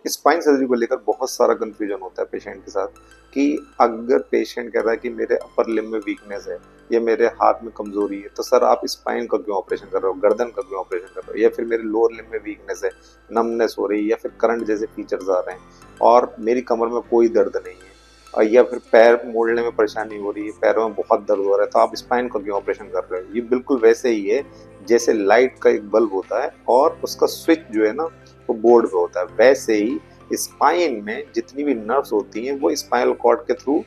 Spine surgery को लेकर बहुत सारा कंफ्यूजन होता है पेशेंट के साथ कि अगर पेशेंट कह रहा है कि मेरे अपर लिम्ब में वीकनेस है या मेरे हाथ में कमजोरी है, तो सर आप स्पाइन का क्यों ऑपरेशन कर रहे हो, गर्दन का क्यों ऑपरेशन कर रहे हो, या फिर मेरे लोअर लिम्ब में वीकनेस है, नमनेस हो रही है या फिर करंट जैसे फीचर्स आ रहे हैं और मेरी कमर में कोई दर्द नहीं है, और या फिर पैर मोड़ने में परेशानी हो रही है, पैरों में बहुत दर्द हो रहा है, तो आप स्पाइन का क्यों ऑपरेशन कर रहे हो। ये बिल्कुल वैसे ही है जैसे लाइट का एक बल्ब होता है और उसका स्विच जो है ना वो बोर्ड पे होता है, वैसे ही स्पाइन में जितनी भी नर्व्स होती हैं वो स्पाइनल कॉर्ड के थ्रू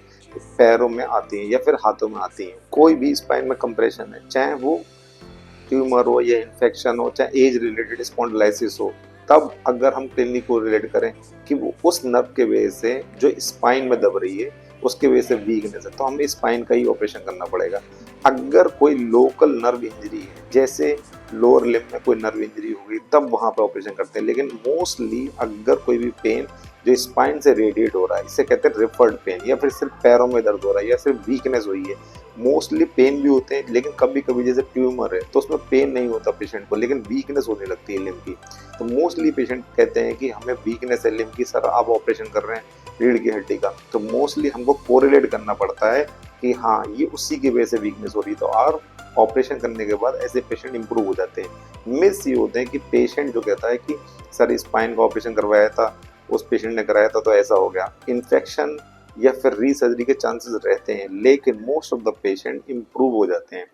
पैरों में आती हैं या फिर हाथों में आती हैं। कोई भी स्पाइन में कंप्रेशन है, चाहे वो ट्यूमर हो या इन्फेक्शन हो, चाहे एज रिलेटेड स्पॉन्डिलाइसिस हो, तब अगर हम क्लिनिक को रिलेट करें कि वो उस नर्व के वजह से जो स्पाइन में दब रही है उसके वजह से वीकनेस है, तो हमें स्पाइन का ही ऑपरेशन करना पड़ेगा। अगर कोई लोकल नर्व इंजरी है, जैसे लोअर लिम्ब में कोई नर्व इंजरी हो गई, तब वहां पे ऑपरेशन करते हैं। लेकिन मोस्टली अगर कोई भी पेन जो स्पाइन से रेडिएट हो रहा है, इसे कहते हैं रिफर्ड पेन, या फिर सिर्फ पैरों में दर्द हो रहा है या सिर्फ वीकनेस हुई है, मोस्टली पेन भी होते हैं, लेकिन कभी कभी जैसे ट्यूमर है तो उसमें पेन नहीं होता पेशेंट को, लेकिन वीकनेस होने लगती है लिम्ब की। तो मोस्टली पेशेंट कहते हैं कि हमें वीकनेस है लिम्ब की, सर आप ऑपरेशन कर रहे हैं रीढ़ की हड्डी का, तो मोस्टली हमको कोरिलेट करना पड़ता है कि हाँ ये उसी की वजह से वीकनेस हो रही है, तो और ऑपरेशन करने के बाद ऐसे पेशेंट इंप्रूव हो जाते हैं। मिस ये होते हैं कि पेशेंट जो कहता है कि सर स्पाइन का ऑपरेशन करवाया था, उस पेशेंट ने कराया था तो ऐसा हो गया, इन्फेक्शन या फिर रीसर्जरी के चांसेस रहते हैं, लेकिन most of the patient improve हो जाते हैं।